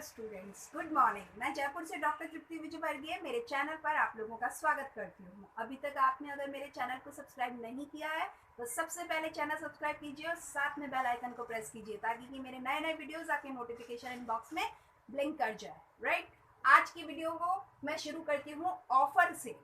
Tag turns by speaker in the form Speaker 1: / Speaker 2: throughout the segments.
Speaker 1: Dear students, good morning. मैं जयपुर से doctor तृप्ति विजयवर्गीय मेरे चैनल पर आप लोगों का स्वागत करती हूँ। अभी तक आपने अगर मेरे चैनल को सब्सक्राइब नहीं किया है तो सबसे पहले चैनल सब्सक्राइब कीजिए और साथ में बेल आइकन को प्रेस कीजिए ताकि कि मेरे नए नए वीडियोस आपके नोटिफिकेशन इनबॉक्स में ब्लिंक कर जाए। राइट, आज की वीडियो को मैं शुरू करती हूँ ऑफर से।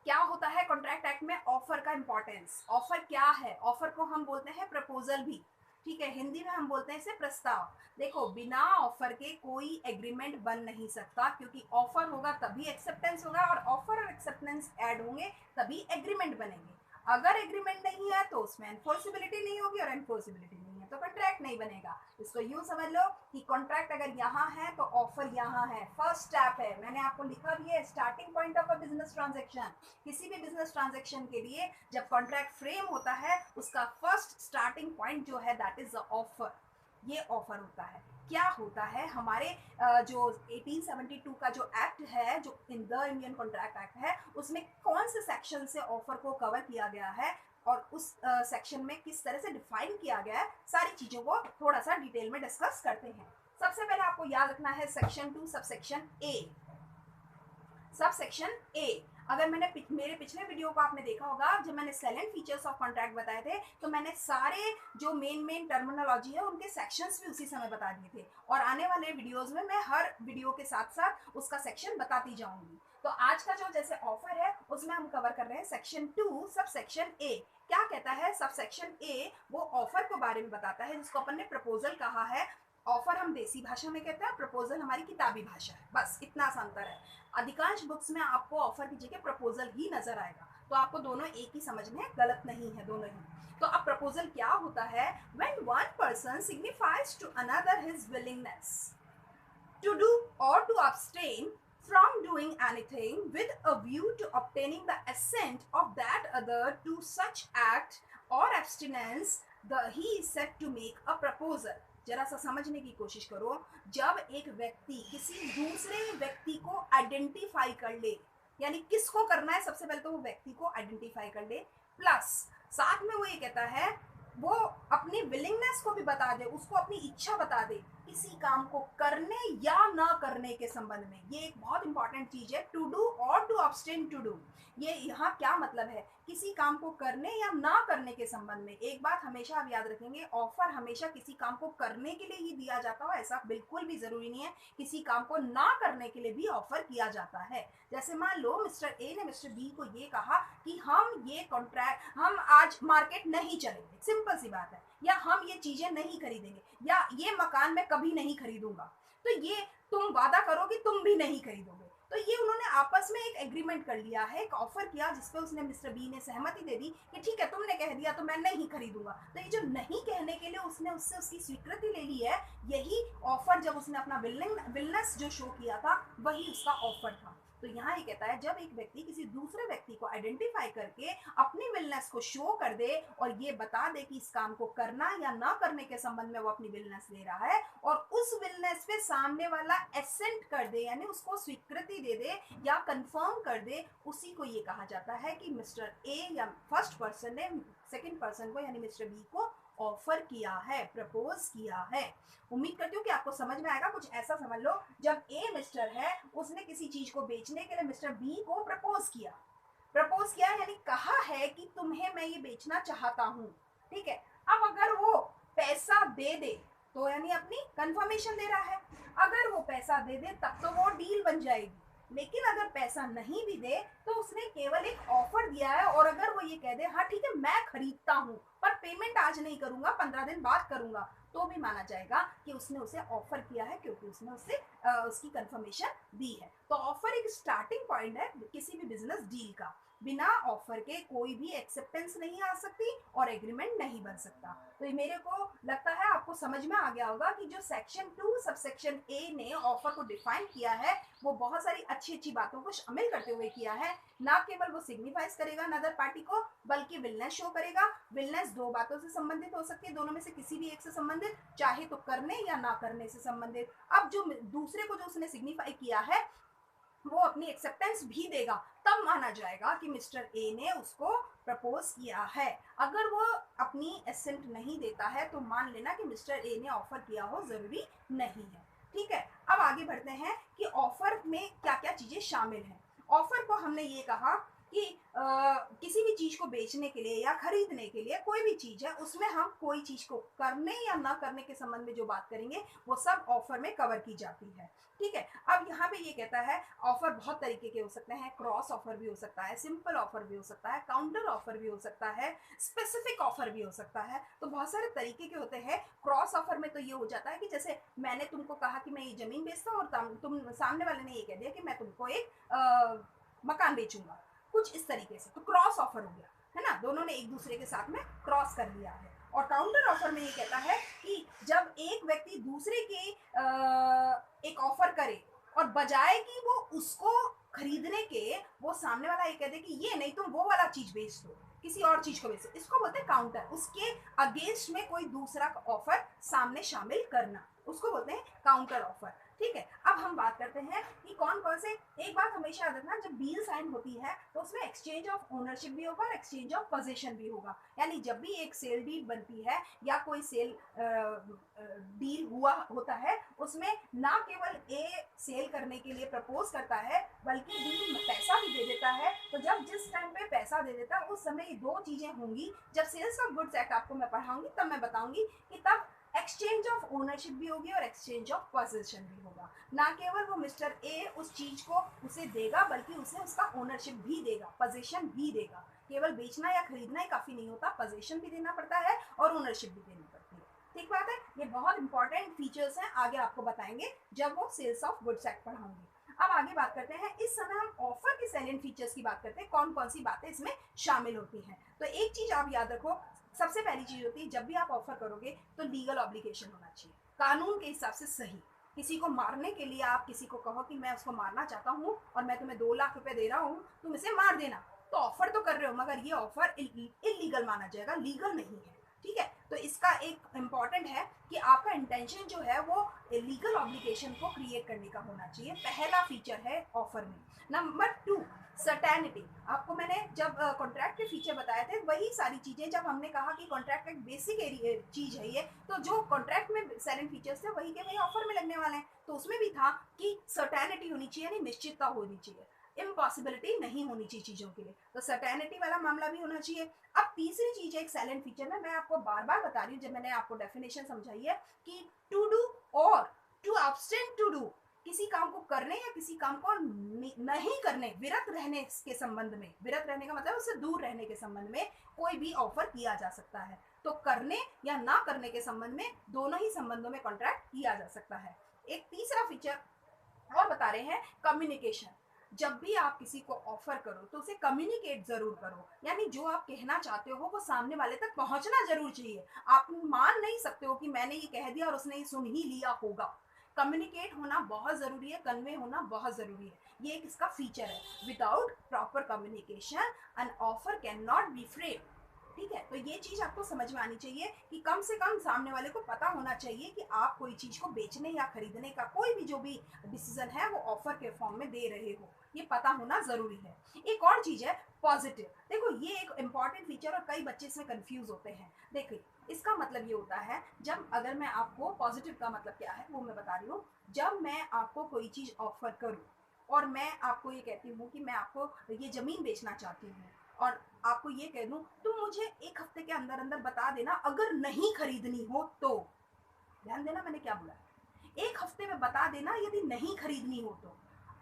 Speaker 1: क्या होता है कॉन्ट्रैक्ट एक्ट में ऑफर का इंपॉर्टेंस? ऑफर क्या है? ऑफर को हम बोलते हैं प्रपोजल भी, ठीक है, हिंदी में हम बोलते हैं इसे प्रस्ताव। देखो, बिना ऑफर के कोई एग्रीमेंट बन नहीं सकता, क्योंकि ऑफर होगा तभी एक्सेप्टेंस होगा और ऑफर और एक्सेप्टेंस ऐड होंगे तभी एग्रीमेंट बनेंगे। अगर एग्रीमेंट नहीं है तो उसमें एनफोर्सिबिलिटी नहीं होगी और एनफोर्सिबिलिटी नहीं है तो कॉन्ट्रैक्ट नहीं बनेगा। इसको यूं समझ लो कि कॉन्ट्रैक्ट अगर यहाँ है तो ऑफर यहाँ है, फर्स्ट स्टेप है। मैंने आपको लिखा भी है, starting point of a business transaction. किसी भी बिजनेस ट्रांजेक्शन के लिए जब कॉन्ट्रैक्ट फ्रेम होता है उसका फर्स्ट स्टार्टिंग पॉइंट जो है दैट इज द ऑफर। ये ऑफर होता है। क्या होता है हमारे जो 1872 का जो एक्ट है, जो in the Indian contract act है, उसमें कौन से सेक्शन से ऑफर को कवर किया गया है और उस सेक्शन में किस तरह से डिफाइन किया गया है, सारी चीजों को थोड़ा सा डिटेल में डिस्कस करते हैं। सबसे पहले आपको याद रखना है सेक्शन 2 सबसेक्शन ए। सबसेक्शन ए, अगर मेरे पिछले वीडियो को आपने देखा होगा, जब मैंने सेलेंट फीचर्स ऑफ कॉन्ट्रैक्ट बताए थे तो मैंने सारे जो मेन टर्मिनोलॉजी है उनके सेक्शंस भी उसी समय बता दिए थे, और आने वाले वीडियोस में मैं हर वीडियो के साथ साथ उसका सेक्शन बताती जाऊंगी। तो आज का जो जैसे ऑफर है उसमें हम कवर कर रहे हैं सेक्शन 2 सब सेक्शन ए। क्या कहता है सब सेक्शन ए? वो ऑफर के बारे में बताता है जिसको अपन ने प्रपोजल कहा है। ऑफर हम देसी भाषा में कहते हैं, प्रपोजल हमारी किताबी भाषा है, बस इतना सा अंतर है। अधिकांश बुक्स में आपको ऑफर की जगह प्रपोजल ही नजर आएगा, तो आपको दोनों एक ही समझने, गलत नहीं है दोनों ही। तो अब प्रपोजल क्या होता है? When one person signifies to another his willingness to do or to abstain from doing anything with a view to obtaining the assent of that other to such act or abstinence, he is said to make a proposal। जरा सा समझने की कोशिश करो। जब एक व्यक्ति किसी दूसरे व्यक्ति को आइडेंटिफाई कर ले, यानी किसको करना है, सबसे पहले तो वो व्यक्ति को आइडेंटिफाई कर ले, प्लस साथ में वो ये कहता है, वो अपनी विलिंगनेस को भी बता दे, उसको अपनी इच्छा बता दे किसी काम को करने या ना करने के संबंध में। ये एक बहुत इंपॉर्टेंट चीज है, टू डू और टू अब्सटेन टू डू। ये यहाँ क्या मतलब है? किसी काम को करने या ना करने के संबंध में। एक बात हमेशा आप याद रखेंगे, ऑफर हमेशा किसी काम को करने के लिए ही दिया जाता हो ऐसा बिल्कुल भी जरूरी नहीं है। किसी काम को ना करने के लिए भी ऑफर किया जाता है। जैसे मान लो मिस्टर ए ने मिस्टर बी को ये कहा कि हम ये कॉन्ट्रैक्ट, हम आज मार्केट नहीं चलेंगे, सिंपल सी बात है, या हम ये चीजें नहीं खरीदेंगे, या ये मकान मैं कभी नहीं खरीदूंगा। तो ये तुम वादा करो कि तुम भी नहीं खरीदोगे। तो ये उन्होंने आपस में एक एग्रीमेंट कर लिया है, एक ऑफर किया जिसपे उसने मिस्टर बी ने सहमति दे दी कि ठीक है तुमने कह दिया तो मैं नहीं खरीदूंगा। तो ये जो नहीं कहने के लिए उसने उससे उसकी स्वीकृति ले ली है, यही ऑफर, जब उसने अपना विलनेस जो शो किया था वही उसका ऑफर था। तो यहाँ ये कहता है जब एक व्यक्ति किसी दूसरे व्यक्ति को आइडेंटिफाई करके अपनी विलनेस को शो कर दे और ये बता दे कि इस काम को करना या ना करने के संबंध में वो अपनी विलनेस दे रहा है, और उस विलनेस पे सामने वाला एसेंट कर दे, यानी उसको स्वीकृति दे दे या कंफर्म कर दे, उसी को ये कहा जाता है कि मिस्टर ए या फर्स्ट पर्सन ने सेकंड पर्सन को यानी मिस्टर बी को ऑफर किया है, प्रपोज किया है। उम्मीद करती हूँ कि आपको समझ में आएगा। कुछ ऐसा समझ लो, जब ए मिस्टर है, उसने किसी चीज को बेचने के लिए मिस्टर बी को प्रपोज किया। प्रपोज किया यानी कहा है कि तुम्हें मैं ये बेचना चाहता हूँ, ठीक है। अब अगर वो पैसा दे दे तो यानी अपनी कंफर्मेशन दे रहा है। अगर वो पैसा दे दे तब तो वो डील बन जाएगी, लेकिन अगर पैसा नहीं भी दे तो उसने केवल एक ऑफर दिया है। और अगर वो ये कह दे हाँ ठीक है मैं खरीदता हूँ पर पेमेंट आज नहीं करूंगा, 15 दिन बाद करूंगा, तो भी माना जाएगा कि उसने उसे ऑफर किया है, क्योंकि उसने उसे उसकी कंफर्मेशन दी है। तो ऑफर एक स्टार्टिंग पॉइंट है किसी भी बिजनेस डील का। बिना ऑफर के कोई भी एक्सेप्टेंस नहीं आ सकती और एग्रीमेंट नहीं बन सकता। तो ये मेरे को लगता है आपको समझ में आ गया होगा कि जो सेक्शन 2 सबसेक्शन ए ने ऑफर को डिफाइन किया है वो बहुत सारी अच्छी अच्छी बातों को शामिल करते हुए किया है। ना केवल वो सिग्निफाइज करेगा अनदर पार्टी को, बल्कि विलनेस शो करेगा। विलनेस दो बातों से संबंधित हो सकती है, दोनों में से किसी भी एक से संबंधित, चाहे तो करने या ना करने से संबंधित। अब जो दूसरे को जो उसने सिग्निफाई किया है वो अपनी एक्सेप्टेंस भी देगा, तब माना जाएगा कि मिस्टर ए ने उसको प्रपोज किया है। अगर वो अपनी एसेंट नहीं देता है तो मान लेना कि मिस्टर ए ने ऑफर किया हो जरूरी नहीं है, ठीक है। आगे बढ़ते हैं कि ऑफर में क्या क्या चीजें शामिल हैं। ऑफर को हमने ये कहा कि किसी भी चीज को बेचने के लिए या खरीदने के लिए, कोई भी चीज है उसमें हम कोई चीज को करने या ना करने के संबंध में जो बात करेंगे वो सब ऑफर में कवर की जाती है। ठीक है, अब यहाँ पे ये कहता है ऑफर बहुत तरीके के हो सकते हैं। क्रॉस ऑफर भी हो सकता है, सिंपल ऑफर भी हो सकता है, काउंटर ऑफर भी हो सकता है, स्पेसिफिक ऑफर भी हो सकता है। तो बहुत सारे तरीके के होते हैं। क्रॉस ऑफर में तो ये हो जाता है कि जैसे मैंने तुमको कहा कि मैं ये जमीन बेचता हूँ और तुम सामने वाले ने ये कह दिया कि मैं तुमको एक मकान बेचूंगा, कुछ इस तरीके से, तो क्रॉस ऑफर हो गया, है ना, दोनों ने एक दूसरे के साथ में क्रॉस कर लिया है। और काउंटर ऑफर में ये कहता है कि जब एक व्यक्ति दूसरे के एक ऑफर करे और बजाय कि वो उसको खरीदने के वो सामने वाला ये कह दे कि ये नहीं तुम वो वाला चीज बेच दो, किसी और चीज को बेच दो, इसको बोलते हैं काउंटर। उसके अगेंस्ट में कोई दूसरा ऑफर सामने शामिल करना, उसको बोलते हैं काउंटर ऑफर। ठीक है, अब हम बात करते हैं कि कौन कौन से। एक बात हमेशा याद रखना, जब डील साइन होती है तो उसमें एक्सचेंज ऑफ ओनरशिप भी होगा और एक्सचेंज ऑफ पोजीशन भी होगा। यानी जब भी एक सेल डील बनती है या कोई सेल डील हुआ होता है, उसमें ना केवल ए सेल करने के लिए प्रपोज करता है बल्कि डील पैसा भी दे देता है। तो जब जिस टाइम पे पैसा दे देता है उस समय ये दो चीजें होंगी। जब सेल्स ऑफ गुड्स एक्ट आपको मैं पढ़ाऊंगी तब मैं बताऊंगी कि तब एक्सचेंज ऑफ ओनरशिप भी होगी और एक्सचेंज ऑफ पोजीशन भी होगा। ना केवल वो मिस्टर ए उस चीज को उसे देगा बल्कि उसे उसका ओनरशिप भी देगा, पोजीशन भी देगा। केवल बेचना या खरीदना ही काफी नहीं होता, पोजीशन भी देना पड़ता है और ओनरशिप भी देनी पड़ती है। ठीक बात है, ये बहुत इंपॉर्टेंट फीचर्स हैं, आगे आपको बताएंगे जब वो सेल्स ऑफ गुड्स एक्ट पढ़ाऊंगी। अब आगे बात करते हैं, इस समय हम ऑफर के सैलेंट फीचर्स की बात करते हैं, कौन कौन सी बातें इसमें शामिल होती हैं। तो एक चीज आप याद रखो, सबसे पहली चीज होती है जब भी आप ऑफर करोगे तो लीगल ऑब्लिगेशन होना चाहिए, कानून के हिसाब से सही। किसी को मारने के लिए आप किसी को कहो कि मैं उसको मारना चाहता हूँ और मैं तुम्हें 2 लाख रुपए दे रहा हूँ, तुम इसे मार देना, तो ऑफर तो कर रहे हो मगर ये ऑफर इलीगल माना जाएगा, लीगल नहीं है। ठीक है, तो इसका एक इम्पॉर्टेंट है कि आपका इंटेंशन जो है वो लीगल ऑब्लिगेशन को क्रिएट करने का होना चाहिए, पहला फीचर है ऑफर में। Number 2, certainty. आपको मैंने जब कॉन्ट्रैक्ट के फीचर बताए थे वही सारी चीजें, जब हमने कहा कि कॉन्ट्रैक्ट एक बेसिक चीज है ये, तो जो कॉन्ट्रैक्ट में साइलेंट फीचर्स थे वही के वही ऑफर में लगने वाले हैं। तो उसमें भी था कि सर्टेनिटी होनी चाहिए, यानी निश्चितता होनी चाहिए, इम्पॉसिबिलिटी नहीं होनी चाहिए चीजों के लिए, तो सर्टेनिटी वाला मामला भी होना चाहिए। अब तीसरी चीज है एक साइलेंट फीचर में, मैं आपको बार बार बता रही हूँ, जब मैंने आपको डेफिनेशन समझाई है कि टू डू और टू एब्स्टेन टू डू, किसी काम को करने या किसी काम को नहीं करने, विरत रहने के संबंध में, विरत रहने का मतलब उससे दूर रहने के संबंध में कोई भी ऑफर किया जा सकता है। तो करने या ना करने के संबंध में, दोनों ही संबंधों में कॉन्ट्रैक्ट किया जा सकता है। एक तीसरा फीचर और बता रहे हैं, कम्युनिकेशन। जब भी आप किसी को ऑफर करो तो उसे कम्युनिकेट जरूर करो, यानी जो आप कहना चाहते हो वो सामने वाले तक पहुंचना जरूर चाहिए। आप मान नहीं सकते हो कि मैंने ये कह दिया और उसने ये सुन ही लिया होगा। कम्युनिकेट होना बहुत जरूरी है, कन्वे होना बहुत जरूरी है, ये एक इसका फीचर है। Without proper communication an offer can not be frame. ठीक है, तो ये चीज आपको समझ में आनी चाहिए कि कम से कम सामने वाले को पता होना चाहिए कि आप कोई चीज को बेचने या खरीदने का कोई भी जो भी डिसीजन है वो ऑफर के फॉर्म में दे रहे हो, ये पता होना जरूरी है। एक और चीज है पॉजिटिव। देखो ये एक इंपॉर्टेंट फीचर और कई बच्चे इसमें कंफ्यूज होते हैं। देखिए इसका मतलब ये होता है, जब अगर मैं आपको पॉजिटिव का मतलब क्या है वो मैं बता रही हूँ, जब मैं आपको कोई चीज ऑफर करूँ और मैं आपको ये कहती हूँ कि मैं आपको ये जमीन बेचना चाहती हूँ और आपको ये कह दूं तुम मुझे 1 हफ्ते के अंदर अंदर बता देना अगर नहीं खरीदनी हो तो, ध्यान देना मैंने क्या बोला, 1 हफ्ते में बता देना यदि नहीं खरीदनी हो तो।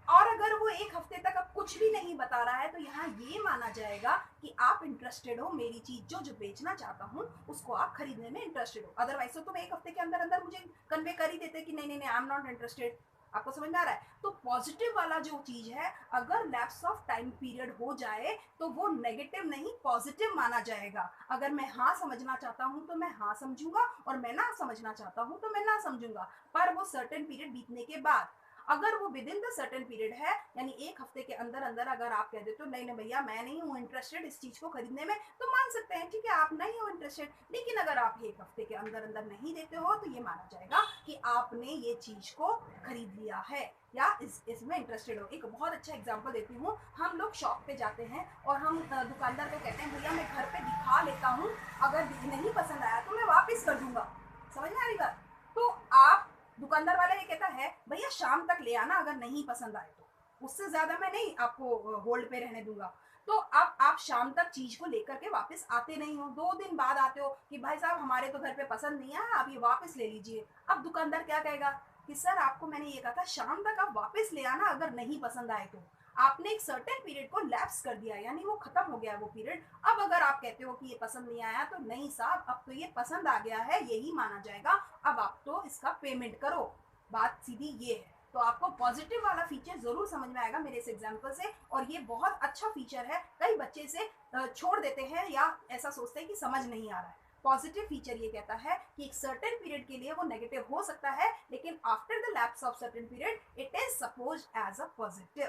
Speaker 1: और अगर वो 1 हफ्ते तक अब कुछ भी नहीं बता रहा है तो यहाँ ये माना जाएगा कि आप इंटरेस्टेड हो, मेरी चीज जो बेचना चाहता हूँ उसको आप खरीदने में इंटरेस्टेड हो। अदरवाइज तो तुम 1 हफ्ते के अंदर अंदर मुझे कन्वे कर ही देते कि नहीं नहीं नहीं आई एम नॉट इंटरेस्टेड। आपको समझ में आ रहा है? तो पॉजिटिव वाला जो चीज है, अगर लैप्स ऑफ टाइम पीरियड हो जाए तो वो नेगेटिव नहीं पॉजिटिव माना जाएगा। अगर मैं हाँ समझना चाहता हूँ तो मैं हाँ समझूंगा और मैं ना समझना चाहता हूँ तो मैं ना समझूंगा, पर वो सर्टेन पीरियड बीतने के बाद। अगर वो with in the certain period है, यानी 1 हफ्ते के अंदर अंदर अगर आप कह देते हो नहीं नहीं भैया मैं नहीं हूँ इंटरेस्टेड इस चीज को खरीदने में, तो मान सकते हैं ठीक है आप नहीं हो इंटरेस्टेड। लेकिन अगर आप 1 हफ्ते के अंदर अंदर नहीं देते हो तो ये माना जाएगा कि आपने ये चीज को खरीद लिया है या इसमें इंटरेस्टेड हो। एक बहुत अच्छा एग्जांपल देती हूँ, हम लोग शॉप पे जाते हैं और हम दुकानदार को कहते हैं भैया मैं घर पे दिखा लेता हूँ, अगर नहीं पसंद आया तो मैं वापस कर दूंगा। समझ में आ रही बात? तो आप दुकानदार वाला ये कहता है भैया शाम तक ले आना, अगर नहीं पसंद आए तो, उससे ज्यादा मैं नहीं आपको होल्ड पे रहने दूंगा। तो अब आप शाम तक चीज को लेकर के वापस आते नहीं हो, 2 दिन बाद आते हो कि भाई साहब हमारे तो घर पे पसंद नहीं आया, आप ये वापस ले लीजिए। अब दुकानदार क्या कहेगा कि सर आपको मैंने ये कहा था शाम तक आप वापस ले आना, अगर नहीं पसंद आए तो। आपने एक सर्टेन पीरियड को लैप्स कर दिया, यानी वो खत्म हो गया वो पीरियड। अब अगर आप कहते हो कि ये पसंद नहीं आया, तो नहीं साहब अब तो ये पसंद आ गया है, यही माना जाएगा, अब आप तो इसका पेमेंट करो। बात सीधी ये है। तो आपको पॉजिटिव वाला फीचर जरूर समझ में आएगा मेरे इस एग्जांपल से, और ये बहुत अच्छा फीचर है। कई बच्चे इसे छोड़ देते हैं या ऐसा सोचते हैं कि समझ नहीं आ रहा है। पॉजिटिव फीचर ये कहता है कि एक सर्टेन पीरियड के लिए वो नेगेटिव हो सकता है, लेकिन after the lapse of certain period it is suppose as a positive.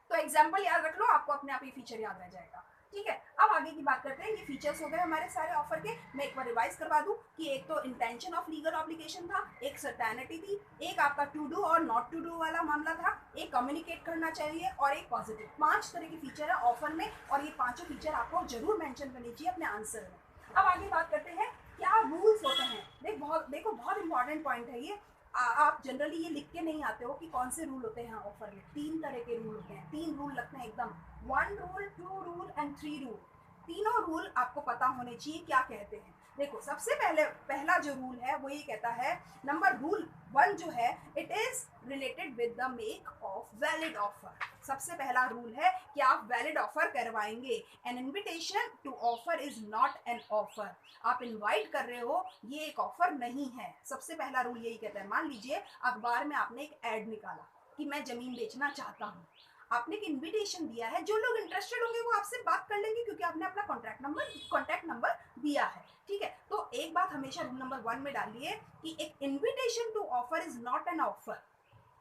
Speaker 1: तो एग्जाम्पल याद रख लो, आपको अपने आप ये फीचर याद रह जाएगा। ठीक है, अब आगे की बात करते हैं। ये फीचर्स हो गए हमारे सारे ऑफर के। मैं एक बार रिवाइज करवा दूं कि एक तो इंटेंशन ऑफ लीगल ऑब्लिगेशन था, एक सर्टेनिटी थी, एक आपका टू डू और नॉट टू डू वाला मामला था, एक कम्युनिकेट करना चाहिए, और एक पॉजिटिव। 5 तरह के फीचर है ऑफर में, और ये 5 फीचर आपको जरूर मेंशन करनी चाहिए अपने आंसर में। अब आगे बात करते हैं क्या रूल्स होते हैं। देखो बहुत इंपॉर्टेंट पॉइंट है ये। आप जनरली ये लिख के नहीं आते हो कि कौन से रूल होते हैं ऑफर में। 3 तरह के रूल होते हैं, 3 रूल लगते हैं एकदम, 1 रूल, 2 रूल एंड 3 रूल। तीनों रूल आपको पता होने चाहिए क्या कहते हैं। देखो सबसे पहला जो रूल है वो ये कहता है, रूल 1 जो है, it is related with the make of valid offer. सबसे पहला रूल है कि आप वैलिड ऑफर करवाएंगे। An invitation to offer is not an offer. आप इनवाइट कर रहे हो, ये एक ऑफर नहीं है। सबसे पहला रूल यही कहता है। मान लीजिए अखबार में आपने एक एड निकाला कि मैं जमीन बेचना चाहता हूँ, आपने एक इनविटेशन दिया है, जो लोग इंटरेस्टेड होंगे वो आपसे बात कर लेंगे क्योंकि आपने अपना कॉन्टैक्ट नंबर दिया है। ठीक है, तो एक बात हमेशा रूल नंबर 1 में डालिए कि एक invitation to offer is not an offer.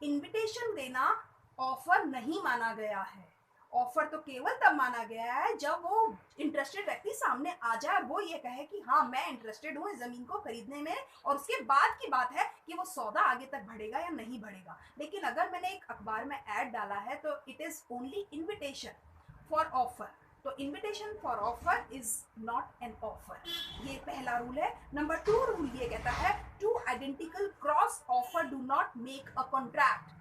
Speaker 1: Invitation देना ऑफर नहीं माना गया है। ऑफर तो केवल तब माना गया है जब वो इंटरेस्टेड व्यक्ति सामने आ जाए और वो ये कहे कि हाँ मैं इंटरेस्टेड हूँ इस जमीन को खरीदने में, और उसके बाद की बात है कि वो सौदा आगे तक बढ़ेगा या नहीं बढ़ेगा। लेकिन अगर मैंने एक अखबार में ऐड डाला है तो it is only invitation for offer. तो invitation for offer is not an offer. ये पहला रूल है। नंबर 2 रूल ये कहता है, two identical cross offer do not make a contract.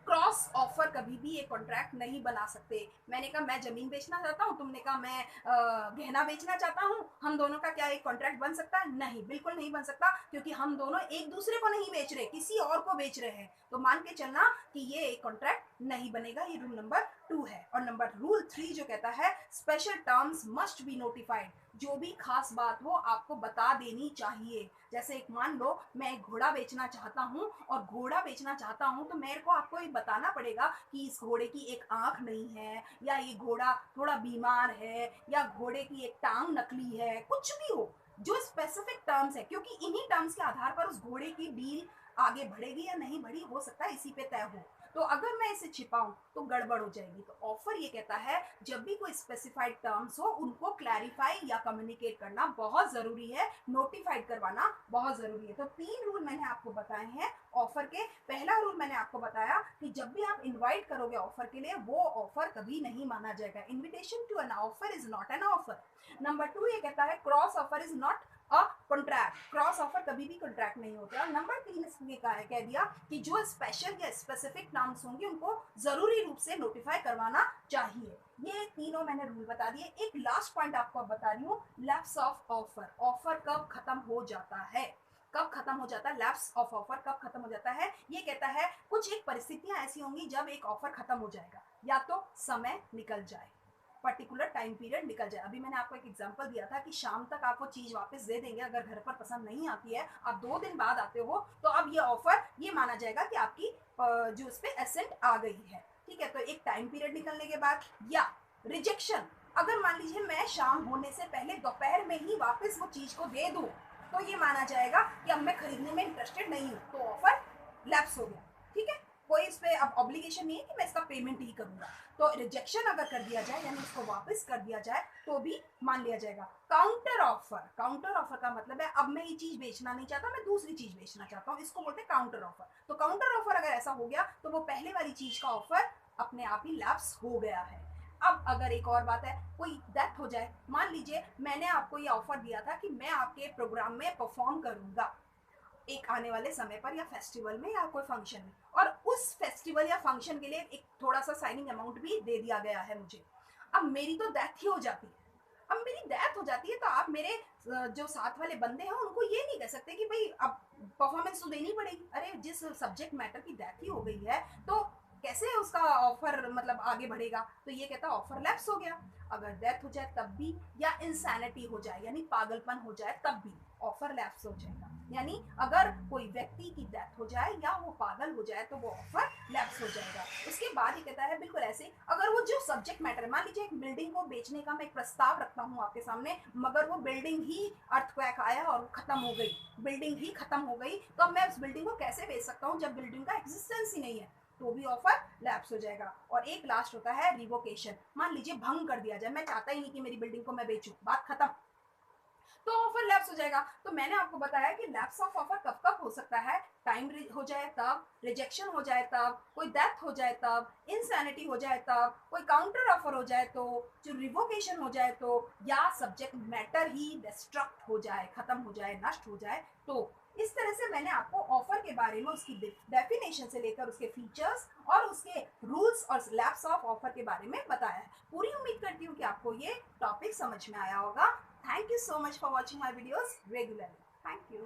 Speaker 1: Cross offer कभी भी एक कॉन्ट्रैक्ट नहीं बना सकते। मैंने कहा मैं जमीन बेचना चाहता हूँ, तुमने कहा मैं गहना बेचना चाहता हूँ, हम दोनों का क्या एक कॉन्ट्रैक्ट बन सकता है? नहीं, बिल्कुल नहीं बन सकता, क्योंकि हम दोनों एक दूसरे को नहीं बेच रहे, किसी और को बेच रहे हैं। तो मान के चलना कि ये एक कॉन्ट्रैक्ट नहीं बनेगा। ये रूल नंबर 2 है। और रूल 3 जो कहता है, special terms must be notified. जो भी खास बात हो आपको बता देनी चाहिए। जैसे एक मान लो मैं एक घोड़ा बेचना चाहता हूँ, और घोड़ा बेचना चाहता हूँ तो मेरे को आपको ये बताना पड़ेगा कि इस घोड़े की एक आंख नहीं है, या ये घोड़ा थोड़ा बीमार है, या घोड़े की एक टांग नकली है, कुछ भी हो जो स्पेसिफिक टर्म्स है, क्योंकि इन्हीं टर्म्स के आधार पर उस घोड़े की डील आगे बढ़ेगी या नहीं बढ़ी, हो सकता है इसी पे तय हो। तो अगर मैं इसे छिपाऊं तो गड़बड़ हो जाएगी। तो ऑफर ये कहता है जब भी कोई स्पेसिफाइड टर्म्स हो उनको क्लैरिफाई या कम्युनिकेट करना बहुत जरूरी है, नोटिफाइड करवाना बहुत जरूरी है। तो 3 रूल मैंने आपको बताए हैं ऑफर के। पहला रूल मैंने आपको बताया कि जब भी आप इनवाइट करोगे ऑफर के लिए, वो ऑफर कभी नहीं माना जाएगा। Invitation to an offer is not an offer. Number 2 ये कहता है, cross offer is not a contract. Cross offer कभी भी कॉन्ट्रैक्ट नहीं होता। और नंबर 3 इसमें कह दिया कि जो स्पेशल या स्पेसिफिक टर्म्स होंगे उनको जरूरी रूप से नोटिफाई करवाना चाहिए। ये तीनों मैंने रूल बता दिए। एक लास्ट पॉइंट आपको बता रही हूँ, लैप्स ऑफ ऑफर। ऑफर कब खत्म हो जाता है? कब खत्म हो जाता है? लैप्स ऑफ ऑफर कब खत्म हो जाता है? ये कहता है कुछ एक परिस्थितियां ऐसी होंगी जब एक ऑफर खत्म हो जाएगा, या तो समय निकल जाए, पर्टिकुलर टाइम पीरियड निकल जाए। अभी मैंने आपको एक एग्जांपल दिया था कि शाम तक आप वो चीज वापस दे देंगे, अगर घर पर पसंद नहीं आती है, आप 2 दिन बाद आते हो, तो अब ये ऑफर ये माना जाएगा कि आपकी जो उस पर एसेंट आ गई है। ठीक है, तो एक टाइम पीरियड निकलने के बाद। या रिजेक्शन, अगर मान लीजिए मैं शाम होने से पहले दोपहर में ही वापस वो चीज को दे दूं, तो ये माना जाएगा कि अब मैं खरीदने में इंटरेस्टेड नहीं हूँ, तो ऑफर लैप्स हो गया। ठीक है, कोई इस पे अब ऑब्लिगेशन नहीं है कि मैं इसका पेमेंट ही करूंगा। तो रिजेक्शन अगर कर दिया जाए, यानी उसको वापस कर दिया जाए, तो भी मान लिया जाएगा। काउंटर ऑफर, काउंटर ऑफर का मतलब है अब मैं ये चीज बेचना नहीं चाहता, मैं दूसरी चीज बेचना चाहता हूँ, इसको बोलते हैं काउंटर ऑफर। तो काउंटर ऑफर अगर ऐसा हो गया तो वो पहले वाली चीज का ऑफर अपने आप ही लैप्स हो गया है। अब अगर एक और बात है, कोई डेथ हो जाए, मान लीजिए मैंने आपको ये ऑफर दिया था कि मैं आपके प्रोग्राम में परफॉर्म करूंगा, एक आने वाले समय पर या फेस्टिवल में या कोई फंक्शन में, और उस फेस्टिवल या फंक्शन के लिए एक थोड़ा सा साइनिंग अमाउंट भी दे दिया गया है मुझे। अब मेरी तो डेथ ही हो जाती है। अब मेरी डेथ हो जाती है तो आप मेरे जो साथ वाले बंदे हैं उनको ये नहीं कह सकते कि भाई अब परफॉर्मेंस तो देनी पड़ेगी। अरे जिस सब्जेक्ट मैटर की डेथ ही हो गई है तो कैसे उसका ऑफर मतलब आगे बढ़ेगा। तो ये कहता ऑफर लैप्स हो गया। अगर डेथ हो जाए तब भी, या इंसैनिटी हो जाए यानी पागलपन हो जाए तब भी ऑफर लैप्स हो जाएगा। यानी अगर कोई व्यक्ति की डेथ हो जाए या वो पागल हो जाए तो वो ऑफर लैप्स हो जाएगा। उसके बाद ये कहता है बिल्कुल ऐसे, अगर वो जो सब्जेक्ट मैटर, मान लीजिए एक बिल्डिंग को बेचने का मैं एक प्रस्ताव रखता हूँ आपके सामने, मगर वो बिल्डिंग ही अर्थक्वेक आया और खत्म हो गई, बिल्डिंग ही खत्म हो गई, तो अब मैं उस बिल्डिंग को कैसे बेच सकता हूँ जब बिल्डिंग का एग्जिस्टेंस ही नहीं है, तो भी ऑफर लैप्स हो जाएगा। और एक लास्ट होता है रिवोकेशन। मान लीजिए भंग कर दिया जाए, मैं चाहता ही नहीं कि मेरी बिल्डिंग को मैं बेचूं, बात खत्म, तो ऑफर लैप्स हो जाएगा। तो मैंने आपको बताया कि लैप्स ऑफ ऑफर कब कब हो सकता है, टाइम हो जाए तब, रिजेक्शन हो जाए तब, कोई डेथ हो जाए तब, इनसैनिटी हो जाए तब, कोई काउंटर ऑफर हो जाए तो, जो रिवोकेशन हो जाए तो, या सब्जेक्ट मैटर ही डिस्ट्रक्ट हो जाए, खत्म हो जाए, नष्ट हो जाए तो। इस तरह से मैंने आपको ऑफर के बारे में उसकी डेफिनेशन से लेकर उसके फीचर्स और उसके रूल्स और लैप्स ऑफ ऑफर के बारे में बताया है। पूरी उम्मीद करती हूँ कि आपको ये टॉपिक समझ में आया होगा। Thank you so much for watching my videos regularly. Thank you.